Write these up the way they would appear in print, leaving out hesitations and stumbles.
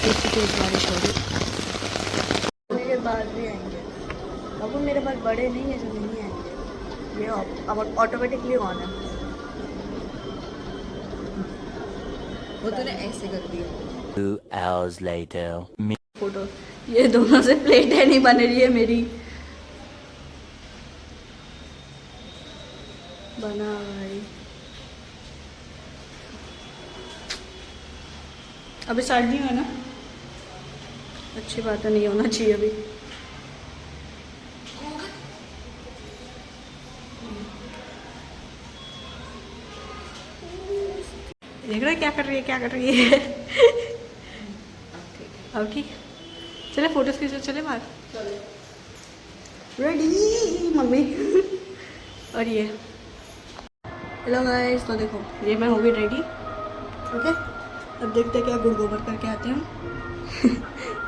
इतनी तेज बारिश हो रही। मेरे बाल भी आएंगे अब, मेरे बाल बड़े नहीं है जो नहीं आएंगे, ये अब ऑटोमेटिकली ऑन है। वो तूने ऐसे कर दिया। 2 hours later. फोटो, ये दोनों से प्लेटें नहीं बन रही है मेरी। बना भाई, अभी स्टार्ट नहीं हुआ ना, अच्छी बात है, नहीं होना चाहिए अभी। देख रहा है क्या कर रही है, क्या कर रही है। अब ठीक, चले फोटोज खींचो, चले बाहर। Ready mummy. और ये हेलो गाइस, तो देखो ये मैं हो गई रेडी। ओके, अब देखते हैं क्या गुड़ गोबर करके आते हैं हम।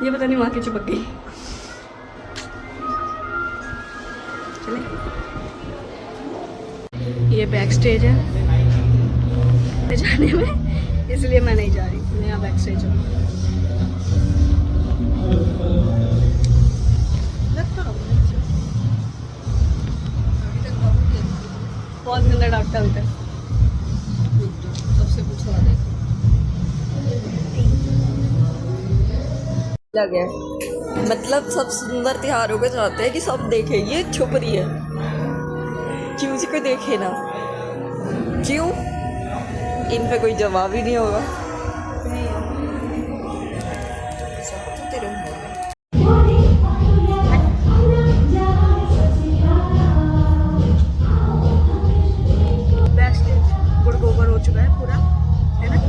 ये पता नहीं वहाँ की चिपक गई। चले, ये बैक स्टेज है जाने में, इसलिए मैं नहीं जा रही, मैं यहाँ बैक स्टेज हूँ। बहुत गंदा डॉक्टर होता है, सबसे पूछवा दे। लग गया, मतलब सब सुंदर त्योहारों को चाहते हैं कि सब देखे, ये छुप रही है, क्यों जी कोई देखे ना, क्यों, इन पे कोई जवाब ही नहीं होगा। बैक स्टेज गुड़ गोबर हो चुका है पूरा, है ना।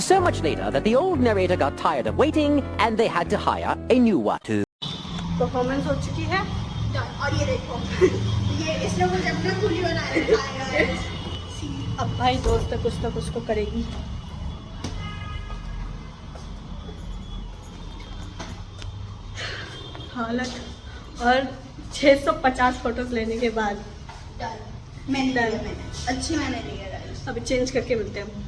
So much later that the old narrator got tired of waiting and they had to hire a new one. Performance हो चुकी है, और ये देखो, ये इसने मुझे अपना कुली बना रखा है। अब भाई दोस्त कुछ तो कुछ को करेगी। हालत, और 650 फोटोज लेने के बाद मैंने लिया, मैंने अच्छी मैंने लिया गाइस। अभी चेंज करके मिलते हैं हम।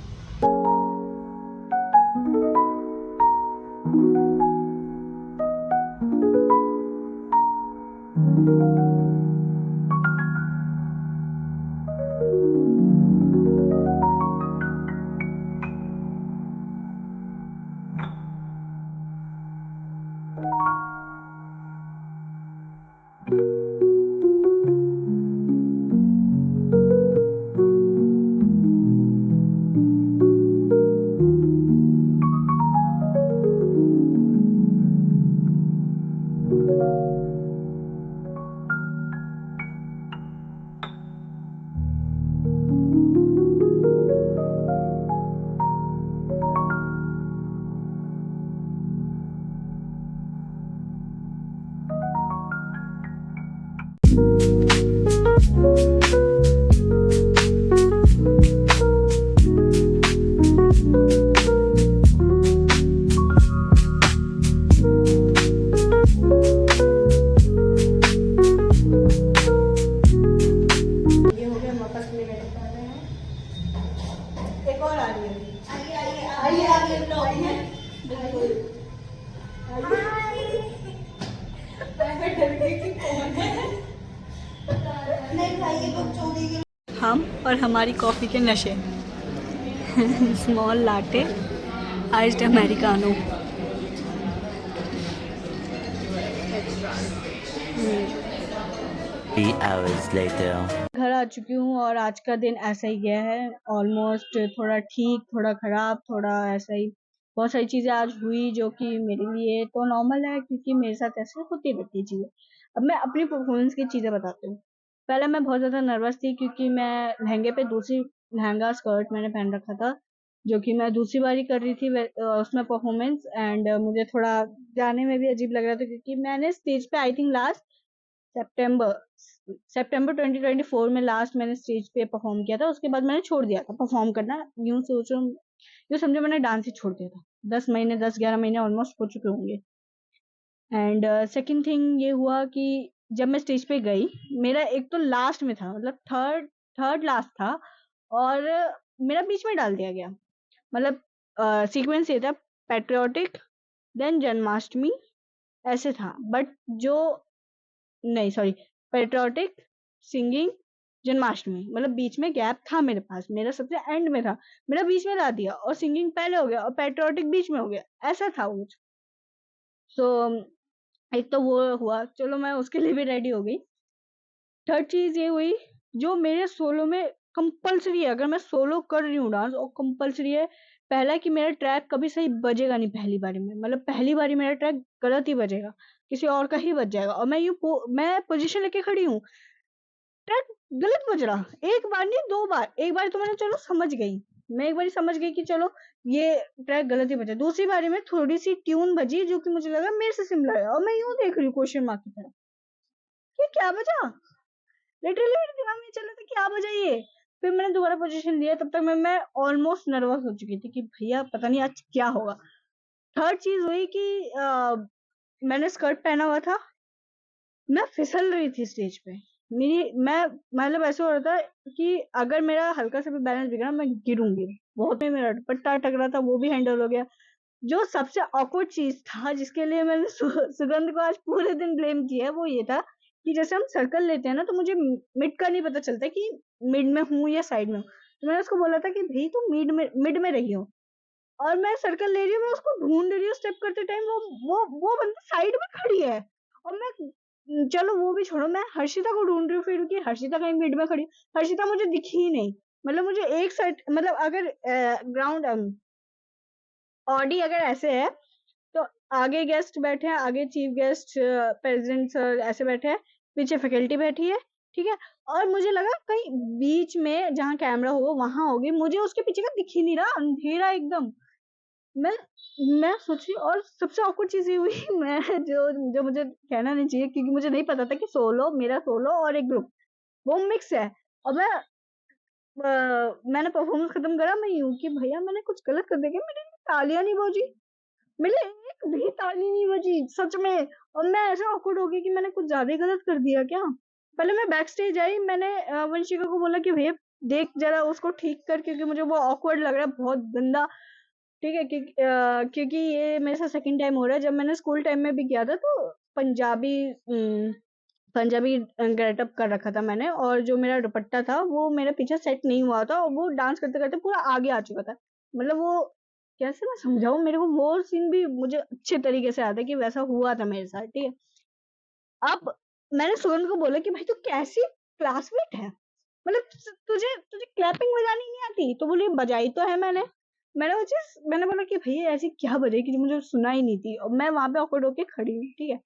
एक और आ रही है, आइए आइए ब्लॉग में, बिल्कुल हम और हमारी कॉफ़ी के नशे। Small latte iced americano. 3 hours later. घर आ चुकी हूँ और आज का दिन ऐसा ही गया है, ऑलमोस्ट थोड़ा ठीक, थोड़ा ख़राब, थोड़ा ऐसा ही। बहुत सारी चीज़ें आज हुई जो कि मेरे लिए तो नॉर्मल है, क्योंकि मेरे साथ ऐसे होती रहती है चीज़ें। अब मैं अपनी परफॉर्मेंस की चीज़ें बताती हूँ। पहले मैं बहुत ज़्यादा नर्वस थी, क्योंकि मैं लहंगे पे दूसरी लहंगा स्कर्ट मैंने पहन रखा था, जो कि मैं दूसरी बारी कर रही थी उसमें परफॉर्मेंस। एंड मुझे थोड़ा जाने में भी अजीब लग रहा था, क्योंकि मैंने स्टेज पे आई थिंक लास्ट सितंबर 2024 में लास्ट मैंने स्टेज पे परफॉर्म किया था। उसके बाद मैंने छोड़ दिया था परफॉर्म करना। यूं सोचो, यूं समझो मैंने डांस ही छोड़ दिया था। 10-11 महीने ऑलमोस्ट हो चुके होंगे। एंड सेकंड थिंग ये हुआ कि जब मैं स्टेज पे गई, मेरा एक तो लास्ट में था, मतलब थर्ड लास्ट था, और मेरा बीच में डाल दिया गया। मतलब सीक्वेंस ये था, पैट्रियोटिक, देन जन्माष्टमी, ऐसे था। बट जो नहीं, सॉरी, पैट्रियोटिक, सिंगिंग, जन्माष्टमी, मतलब बीच में गैप था मेरे पास। मेरा सबसे एंड में था, मेरा बीच में ला दिया, और सिंगिंग पहले हो गया और पैट्रियोटिक बीच में हो गया, ऐसा था वो। सो एक तो वो हुआ, चलो मैं उसके लिए भी रेडी हो गई। थर्ड चीज ये हुई, जो मेरे सोलो में कंपलसरी है, अगर मैं सोलो कर रही हूँ डांस, और कंपलसरी है, पहला कि मेरा ट्रैक कभी सही बजेगा नहीं पहली बारी में। मतलब पहली बारी मेरा ट्रैक गलत ही बजेगा, किसी और का ही बज जाएगा, और मैं पोजीशन लेके खड़ी हूँ, ट्रैक गलत बज रहा। एक बार नहीं, 2 बार। एक बार तो मैंने चलो समझ गई, मैं एक बार समझ गई कि चलो ये ट्रैक गलत ही बजा। दूसरी बारी में थोड़ी सी ट्यून बजी जो कि मुझे लगा मेरे से सिमिलर है, और मैं यूं देख रही हूँ क्वेश्चन मार्क की तरह, ये क्या बजा। लिटरली मेरे दिमाग में चल रहा था क्या बजा ये। फिर मैंने दोबारा पोजीशन लिया, तब तक मैं ऑलमोस्ट नर्वस हो चुकी थी कि भैया पता नहीं आज क्या होगा। थर्ड चीज हुई कि मैंने स्कर्ट पहना हुआ था, मैं फिसल रही थी स्टेज पे। मैं मतलब ऐसा हो रहा था कि अगर मेरा हल्का सा भी बैलेंस बिगड़ा मैं गिरूंगी बहुत में। मेरा दुपट्टा टकरा था, वो भी हैंडल हो गया। जो सबसे ऑकवर्ड चीज था, जिसके लिए मैंने सुगंध को आज पूरे दिन ब्लेम किया है, वो ये था कि जैसे हम सर्कल लेते हैं ना, तो मुझे मिड का नहीं पता चलता कि मिड में हूँ या साइड में हूँ। तो मैंने उसको बोला था कि भाई तुम मिड में रही हो, और मैं सर्कल ले रही हूँ, मैं उसको ढूंढ रही हूँ स्टेप करते टाइम, वो बंदी साइड में खड़ी है, और मैं चलो वो भी छोड़ो, मैं हर्षिता को ढूंढ रही हूँ फिर कि हर्षिता कहीं मिड में खड़ी। हर्षिता मुझे दिखी ही नहीं। मतलब मुझे एक साइड, मतलब अगर ग्राउंड ऑडी अगर ऐसे है, तो आगे गेस्ट बैठे हैं, आगे चीफ गेस्ट, प्रेसिडेंट सर ऐसे बैठे हैं, पीछे फैकल्टी बैठी है, ठीक है। और मुझे लगा कहीं बीच में जहाँ कैमरा होगा वहां होगी, मुझे उसके पीछे का दिख ही नहीं रहा, अंधेरा एकदम। मैं मैं सोची, और सबसे awkward चीज ये हुई मैं जो जो मुझे कहना नहीं चाहिए, क्योंकि मुझे नहीं पता था कि मेरा सोलो और एक ग्रुप वो मिक्स है। और मैंने परफॉर्मेंस खत्म करा, मैं यूं कि भैया मैंने कुछ गलत कर दिया क्या? मेरी तालियां नहीं बजी, मेरे एक भी ताली नहीं बजी सच में। और मैं ऐसा awkward हो गई कि मैंने कुछ ज्यादा ही गलत कर दिया क्या। पहले मैं बैक स्टेज आई, मैंने वंशिका को बोला कि भैया देख जरा उसको ठीक कर, क्योंकि मुझे वो awkward लग रहा है, बहुत गंदा। ठीक है, क्योंकि ये मेरे साथ सेकंड टाइम हो रहा है। जब मैंने स्कूल टाइम में भी किया था, तो पंजाबी पंजाबी गेटअप कर रखा था मैंने, और जो मेरा दुपट्टा था वो मेरे पीछे सेट नहीं हुआ था, और वो डांस करते करते पूरा आगे आ चुका था। मतलब वो कैसे मैं समझाऊं, मेरे को वो सीन भी मुझे अच्छे तरीके से आता है कि वैसा हुआ था मेरे साथ, ठीक है। अब मैंने सुगंध को बोला कि भाई तू कैसी क्लासमेट है, मतलब तुझे तुझे क्लैपिंग बजानी नहीं आती? तो बोली बजाई तो है मैंने। मैंने बोला कि भैया ऐसी क्या बजाई कि जो मुझे सुना ही नहीं थी, और मैं वहां पे ऑकवर्ड होके खड़ी हूँ, ठीक है।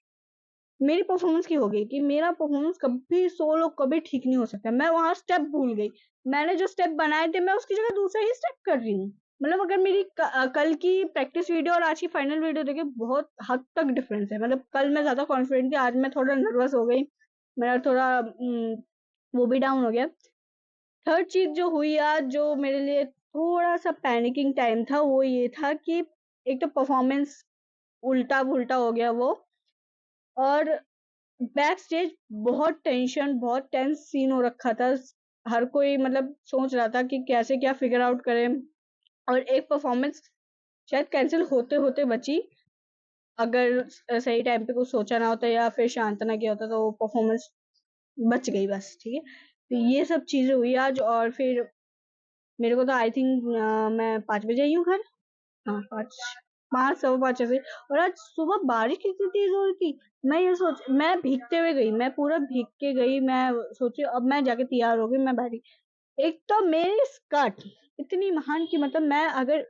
मेरी परफॉर्मेंस की हो गई कि मेरा परफॉर्मेंस कभी सोलो कभी ठीक नहीं हो सकता। मैं वहां स्टेप भूल गई, मैंने जो स्टेप बनाए थे मैं उसकी जगह दूसरा ही स्टेप कर रही हूँ। मतलब अगर मेरी कल की प्रैक्टिस वीडियो और आज की फाइनल वीडियो देखे, बहुत हद तक डिफरेंस है। मतलब कल मैं ज्यादा कॉन्फिडेंट थी, आज मैं थोड़ा नर्वस हो गई, मेरा थोड़ा वो भी डाउन हो गया। थर्ड चीज जो हुई आज, जो मेरे लिए थोड़ा सा पैनिकिंग टाइम था, वो ये था कि एक तो परफॉर्मेंस उल्टा पुल्टा हो गया वो, और बैक स्टेज बहुत टेंशन, बहुत टेंस सीन हो रखा था। हर कोई मतलब सोच रहा था कि कैसे क्या फिगर आउट करें, और एक परफॉर्मेंस शायद कैंसिल होते होते बची, अगर सही टाइम पे कुछ सोचा ना होता या फिर शांत ना किया होता, तो परफॉर्मेंस बच गई बस, ठीक है। तो ये सब चीजें हुई आज, और फिर मेरे को तो आई थिंक मैं 5 बजे आई हूँ घर। हाँ, 5, 5, 5 बजे। और आज सुबह बारिश कितनी तेज हो रही थी। मैं भीगते हुए गई, मैं पूरा भीग के गई। मैं सोची अब मैं जाके तैयार हो गई, मैं बैठी। एक तो मेरी स्कर्ट इतनी महान की, मतलब मैं अगर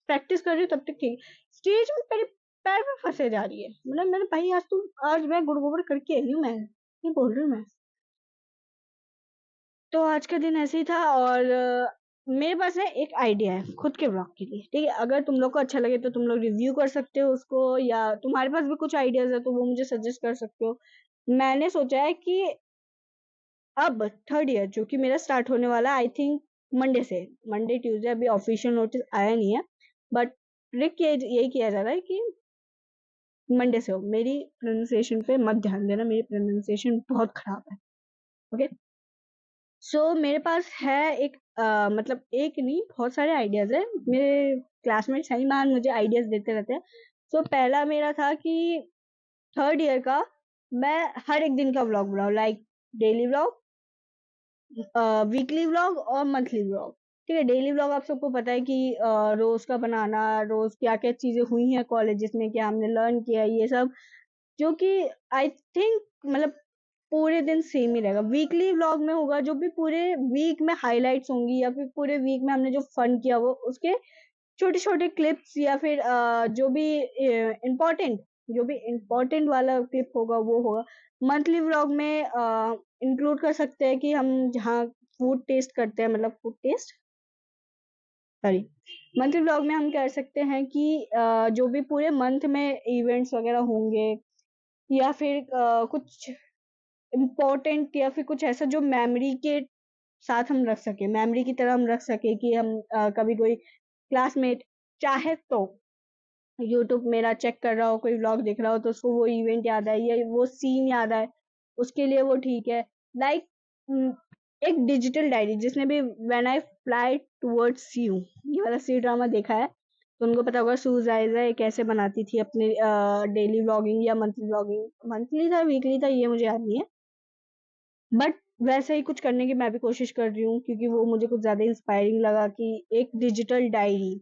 प्रैक्टिस कर रही हूँ तब तक ठीक, स्टेज में मेरे पैर में फंसे जा रही है। मतलब मैंने भाई आज मैं गुड़ गोबर करके आई हूँ, मैं ये बोल रही हूँ मैं। तो आज का दिन ऐसे ही था, और मेरे पास है एक आइडिया है खुद के ब्लॉग के लिए, ठीक है। अगर तुम लोग को अच्छा लगे तो तुम लोग रिव्यू कर सकते हो उसको, या तुम्हारे पास भी कुछ आइडियाज है तो वो मुझे सजेस्ट कर सकते हो। मैंने सोचा है कि अब थर्ड ईयर जो कि मेरा स्टार्ट होने वाला है, आई थिंक मंडे से, मंडे ट्यूसडे, अभी ऑफिशियल नोटिस आया नहीं है, बट ट्रिक यही किया जा रहा है कि मंडे से हो। मेरी प्रोनाउंसिएशन पे मत ध्यान देना, मेरी प्रोनाउंसिएशन बहुत खराब है। ओके, सो मेरे पास है एक मतलब एक नहीं, बहुत सारे आइडियाज है। मेरे क्लासमेट सही मान मुझे आइडियाज देते रहते हैं। सो पहला मेरा था कि थर्ड ईयर का मैं हर एक दिन का व्लॉग बनाऊं, like daily vlog, weekly vlog और मंथली व्लॉग। ठीक है, डेली व्लॉग आप सबको पता है कि रोज का बनाना, रोज क्या क्या चीजें हुई हैं कॉलेजेस में, क्या हमने लर्न किया, ये सब, जो कि आई थिंक मतलब पूरे दिन सेम ही रहेगा। वीकली व्लॉग में होगा जो भी पूरे वीक में हाइलाइट्स होंगी, या फिर पूरे वीक में हमने जो फन किया वो उसके छोटे छोटे क्लिप्स, या फिर इम्पोर्टेंट जो भी इम्पोर्टेंट वाला क्लिप होगा वो होगा। मंथली व्लॉग में इंक्लूड कर सकते हैं कि हम जहाँ फूड टेस्ट करते हैं, मतलब food taste, sorry, monthly vlog में हम कर सकते हैं कि जो भी पूरे मंथ में इवेंट्स वगैरह होंगे, या फिर कुछ इम्पोर्टेंट, या फिर कुछ ऐसा जो मेमोरी के साथ हम रख सके, मेमोरी की तरह हम रख सके, कि हम कभी कोई क्लासमेट चाहे तो यूट्यूब मेरा चेक कर रहा हो, कोई व्लॉग देख रहा हो, तो उसको वो इवेंट याद आए या वो सीन याद आए, उसके लिए वो ठीक है। लाइक एक डिजिटल डायरी, जिसने भी when I fly towards you ये वाला सी ड्रामा देखा है तो उनको पता होगा सुजाइजा कैसे बनाती थी अपने डेली व्लॉगिंग या मंथली व्लॉगिंग, मंथली था वीकली था ये मुझे याद नहीं है, बट वैसे ही कुछ करने की मैं भी कोशिश कर रही हूँ, क्योंकि वो मुझे कुछ ज्यादा इंस्पायरिंग लगा कि एक डिजिटल डायरी।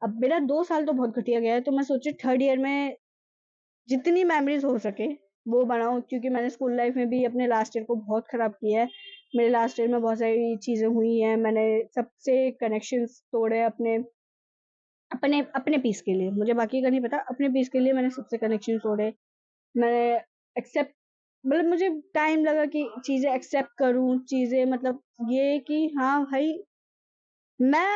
अब मेरा 2 साल तो बहुत घटिया गया है, तो मैं सोची थर्ड ईयर में जितनी मेमोरीज हो सके वो बनाऊं, क्योंकि मैंने स्कूल लाइफ में भी अपने लास्ट ईयर को बहुत खराब किया है। मेरे लास्ट ईयर में बहुत सारी चीजें हुई हैं, मैंने सबसे कनेक्शंस तोड़े अपने अपने अपने पीस के लिए, मुझे बाकी का नहीं पता, अपने पीस के लिए मैंने सबसे कनेक्शन तोड़े। मैंने एक्सेप्ट, मतलब मुझे टाइम लगा कि चीजें एक्सेप्ट करूं, चीजें मतलब ये कि हाँ भाई मैं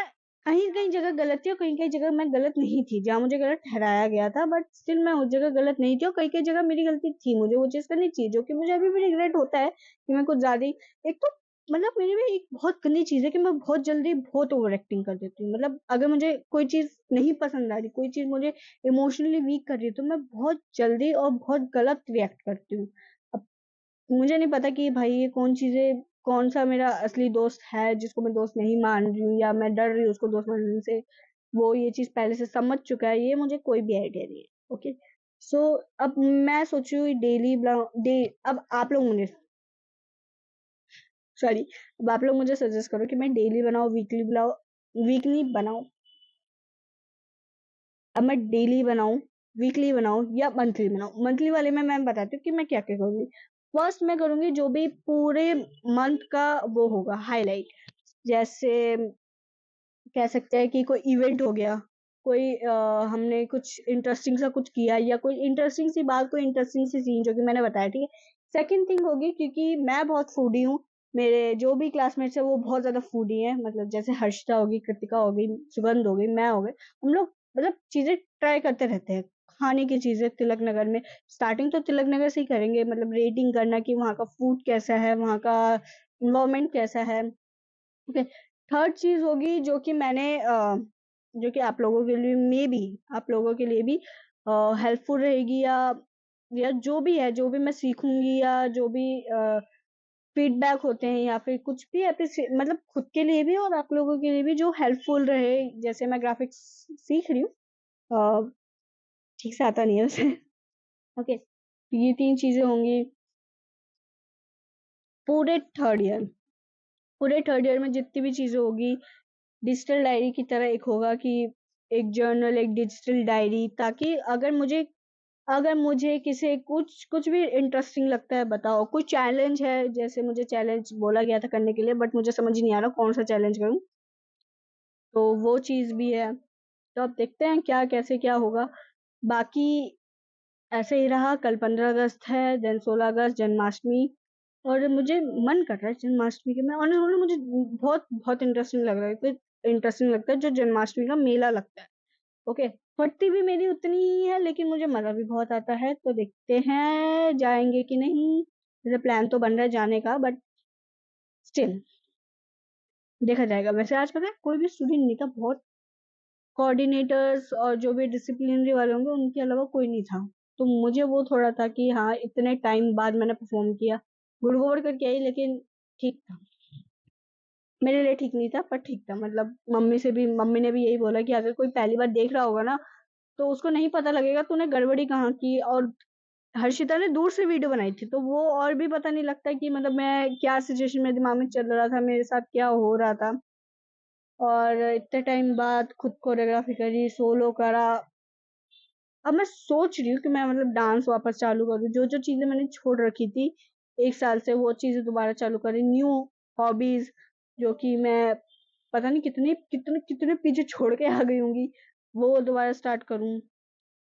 कहीं कहीं जगह गलत थी और कहीं कहीं जगह मैं गलत नहीं थी, जहाँ मुझे गलत ठहराया गया था, बट स्टिल मैं उस जगह गलत नहीं थी, और कई कई जगह मेरी गलती थी, मुझे वो चीज करनी चाहिए, जो कि मुझे अभी भी रिग्रेट होता है कि मैं कुछ ज्यादा ही, एक तो मतलब मेरी में एक बहुत गंदी चीज है कि मैं बहुत जल्दी बहुत ओवर एक्टिंग कर देती हूँ। मतलब अगर मुझे कोई चीज नहीं पसंद आ रही, कोई चीज मुझे इमोशनली वीक कर रही है, तो मैं बहुत जल्दी और बहुत गलत रिएक्ट करती हूँ। अब मुझे नहीं पता कि भाई ये कौन सा मेरा असली दोस्त है जिसको मैं दोस्त नहीं मान रही हूँ, या मैं डर रही हूँ उसको दोस्त मानने से, वो ये चीज पहले से समझ चुका है, ये मुझे कोई भी आइडिया नहीं है। ओके, सो अब मैं सोच रही हूँ डेली डे, अब आप लोग मुझे, सॉरी, अब आप लोग मुझे सजेस्ट करो कि मैं डेली बनाऊँ, वीकली बनाऊँ, वीकली बनाऊँ, अब मैं डेली बनाऊं, वीकली बनाऊं या मंथली बनाऊं। मंथली वाले में मैं बताती हूँ कि मैं क्या क्या करूंगी। फर्स्ट मैं करूंगी जो भी पूरे मंथ का वो होगा हाईलाइट, जैसे कह सकते हैं कि कोई इवेंट हो गया, कोई हमने कुछ इंटरेस्टिंग सा कुछ किया, या कोई इंटरेस्टिंग सी बात, कोई इंटरेस्टिंग सी सीन जो कि मैंने बताया, ठीक है। सेकंड थिंग होगी, क्योंकि मैं बहुत फूडी हूँ, मेरे जो भी क्लासमेट्स है वो बहुत ज्यादा फूडी है, मतलब जैसे हर्षिता होगी, कृतिका होगी, सुगंध होगी, मैं हो गई, हम लोग मतलब चीजें ट्राई करते रहते हैं, खाने की चीजें। तिलक नगर में स्टार्टिंग तो तिलक नगर से ही करेंगे, मतलब रेटिंग करना कि वहाँ का फूड कैसा है, वहाँ का इन्वायरमेंट कैसा है। ओके, थर्ड चीज होगी जो कि मैंने जो कि आप लोगों के लिए मे बी, आप लोगों के लिए भी हेल्पफुल रहेगी, या जो भी है, जो भी मैं सीखूंगी, या जो भी फीडबैक होते हैं, या फिर कुछ भी मतलब खुद के लिए भी और आप लोगों के लिए भी जो हेल्पफुल रहे। जैसे मैं ग्राफिक्स सीख रही हूँ, अ, ठीक से आता नहीं है उसे। ओके, ये 3 चीजें होंगी पूरे थर्ड ईयर। पूरे थर्ड ईयर में जितनी भी चीजें होगी डिजिटल डायरी की तरह एक होगा, कि एक जर्नल, एक डिजिटल डायरी, ताकि अगर मुझे किसी कुछ कुछ भी इंटरेस्टिंग लगता है, बताओ कोई चैलेंज है, जैसे मुझे चैलेंज बोला गया था करने के लिए, बट मुझे समझ नहीं आ रहा कौन सा चैलेंज करूं, तो वो चीज भी है। तो अब देखते हैं क्या कैसे क्या होगा। बाकी ऐसे ही रहा, कल 15 अगस्त है, देन 16 अगस्त जन्माष्टमी, और मुझे मन कर रहा है जन्माष्टमी के, मैं ऑनेस्ट बोलूं, मुझे बहुत बहुत इंटरेस्टिंग लग रहा है, इंटरेस्टिंग लगता है जो जन्माष्टमी का मेला लगता है। ओके, फटती भी मेरी उतनी ही है, लेकिन मुझे मज़ा भी बहुत आता है। तो देखते हैं जाएँगे कि नहीं? वैसे प्लान तो बन रहा है जाने का, बट स्टिल देखा जाएगा। वैसे आज पता है कोई भी स्टूडेंट नहीं था, बहुत कोऑर्डिनेटर्स और जो भी डिसिप्लिनरी वाले होंगे उनके अलावा कोई नहीं था। तो मुझे वो थोड़ा था कि हाँ, इतने टाइम बाद मैंने परफ़ॉर्म किया। गुड़-गोड़ करके आई, लेकिन ठीक था। मेरे लिए ठीक नहीं था, पर ठीक था। मतलब मम्मी ने भी यही बोला कि अगर कोई पहली बार देख रहा होगा ना, तो उसको नहीं पता लगेगा तूने गड़बड़ी कहाँ की। और हर्षिता ने दूर से वीडियो बनाई थी, तो वो और भी पता नहीं लगता कि मतलब मैं क्या सिचुएशन मेरे दिमाग में चल रहा था, मेरे साथ क्या हो रहा था। और इतने टाइम बाद खुद कोरियोग्राफी करी, सोलो करा। अब मैं सोच रही हूँ कि मैं मतलब डांस वापस चालू करूँ। जो-जो चीज़ें मैंने छोड़ रखी थी 1 साल से, वो चीज़ें दोबारा चालू करें। न्यू हॉबीज़ जो कि मैं पता नहीं कितने पीछे छोड़ के आ गई होंगी, वो दोबारा स्टार्ट करूँ।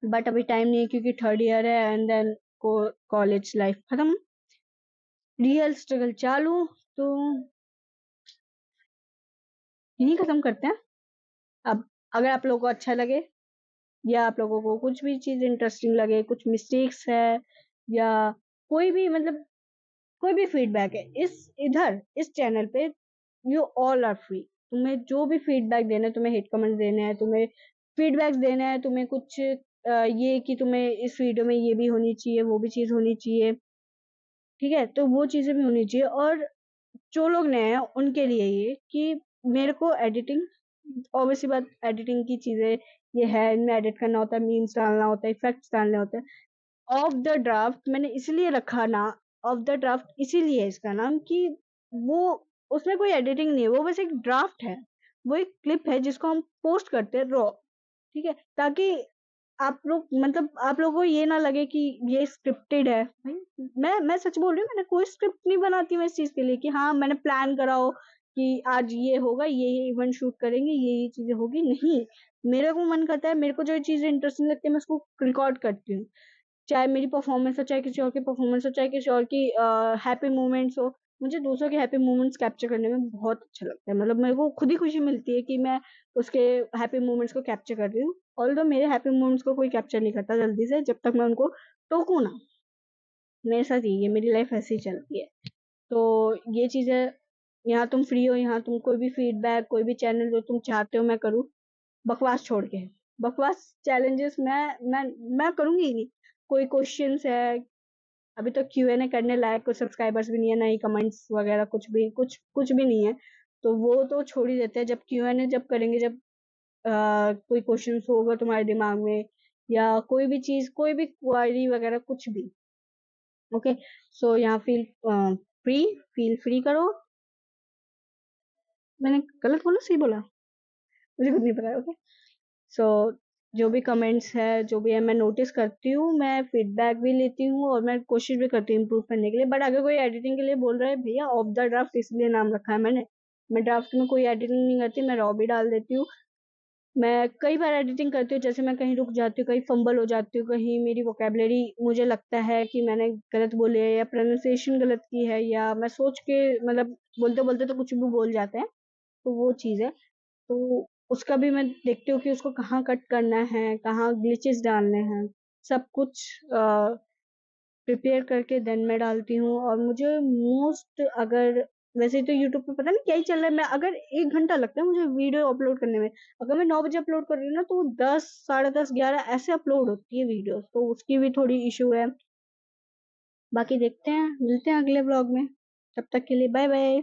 बट अभी टाइम नहीं है क्योंकि 3rd ईयर है एंड देन को कॉलेज लाइफ खत्म, रियल स्ट्रगल चालू। तो यहीं खत्म करते हैं। अब अगर आप लोगों को अच्छा लगे या आप लोगों को कुछ भी चीज़ इंटरेस्टिंग लगे, कुछ मिस्टेक्स है या कोई भी मतलब कोई भी फीडबैक है, इस चैनल पे यू ऑल आर फ्री। तुम्हें जो भी फीडबैक देना है, तुम्हें हिट कमेंट्स देने हैं, तुम्हें फीडबैक्स देना है, तुम्हें कुछ ये कि तुम्हें इस वीडियो में ये भी होनी चाहिए, वो भी चीज़ होनी चाहिए, ठीक है? तो वो चीज़ें भी होनी चाहिए। और जो लोग नए हैं उनके लिए ये कि मेरे को एडिटिंग, ऑब्वियस सी बात, एडिटिंग की चीज़ें ये है, इनमें एडिट करना होता है, मीम्स डालना होता है, इफेक्ट्स डालने होते हैं। ऑफ द ड्राफ्ट मैंने इसलिए रखा ना, ऑफ द ड्राफ्ट इसीलिए है इसका नाम कि वो उसमें कोई एडिटिंग नहीं है, वो बस एक ड्राफ्ट है। वो एक क्लिप है जिसको हम पोस्ट करते हैं रॉ, ठीक है? ताकि आप लोग मतलब आप लोगों को ये ना लगे कि ये स्क्रिप्टेड है। भाई मैं सच बोल रही हूँ, मैंने कोई स्क्रिप्ट नहीं बनाती मैं इस चीज़ के लिए कि हाँ, मैंने प्लान करा हो कि आज ये होगा, ये इवेंट शूट करेंगे, ये चीज़ें होगी, नहीं। मेरे को मन करता है, मेरे को जो चीज़ें इंटरेस्टिंग लगती है मैं उसको रिकॉर्ड करती हूँ। चाहे मेरी परफॉर्मेंस हो, चाहे किसी और की परफॉर्मेंस हो, चाहे किसी और की हैप्पी मोमेंट्स हो, मुझे दूसरों के हैप्पी मोमेंट्स कैप्चर करने में बहुत अच्छा लगता है। मतलब मेरे को खुद ही खुशी मिलती है कि मैं उसके हैप्पी मोमेंट्स को कैप्चर कर रही हूँ। ऑल्दो मेरे हैप्पी मोमेंट्स को कोई कैप्चर नहीं करता जल्दी से, जब तक मैं उनको टोकूँ ना। मेरे साथ यही है, मेरी लाइफ ऐसे ही चलती है। तो ये चीज़ें, यहाँ तुम फ्री हो, यहाँ तुम कोई भी फीडबैक, कोई भी चैनल जो तुम चाहते हो मैं करूँ, बकवास छोड़ के। बकवास चैलेंजेस मैं करूँगी ही नहीं। कोई क्वेश्चन्स है, अभी तो क्यूएनए करने लायक कोई सब्सक्राइबर्स भी नहीं है, ना ही कमेंट्स वगैरह कुछ भी नहीं है। तो वो तो छोड़ ही देते हैं। जब क्यूएनए जब करेंगे, जब कोई क्वेश्चन्स होगा तुम्हारे दिमाग में या कोई भी चीज़, कोई भी क्वेरी वगैरह कुछ भी, ओके? सो यहाँ फील फ्री करो। मैंने गलत बोला, सही बोला? मुझे खुद नहीं पता, ओके? सो जो भी कमेंट्स है, जो भी है, मैं नोटिस करती हूँ, मैं फीडबैक भी लेती हूँ और मैं कोशिश भी करती हूँ इम्प्रूव करने के लिए। बट अगर कोई एडिटिंग के लिए बोल रहा है, भैया ऑफ द ड्राफ्ट इसलिए नाम रखा है मैंने। मैं ड्राफ्ट में कोई एडिटिंग नहीं करती, मैं रॉ भी डाल देती हूँ। मैं कई बार एडिटिंग करती हूँ, जैसे मैं कहीं रुक जाती हूँ, कहीं फंबल हो जाती हूँ, कहीं मेरी वोकैब्युलरी मुझे लगता है कि मैंने गलत बोली है या प्रोनाउंसिएशन गलत की है, या मैं सोच के मतलब बोलते-बोलते तो कुछ भी बोल जाते हैं, तो वो चीज़ है। तो उसका भी मैं देखती हूँ कि उसको कहाँ कट करना है, कहाँ ग्लिचेस डालने हैं, सब कुछ प्रिपेयर करके देन मैं डालती हूँ। और मुझे मोस्ट, अगर वैसे तो यूट्यूब पे पता नहीं क्या ही चल रहा है, मैं अगर 1 घंटा लगता है मुझे वीडियो अपलोड करने में। अगर मैं 9 बजे अपलोड कर रही हूँ ना, तो 10, साढ़े 10, 11 ऐसे अपलोड होती है वीडियोज़, तो उसकी भी थोड़ी इश्यू है। बाकी देखते हैं, मिलते हैं अगले व्लॉग में। तब तक के लिए बाय बाय।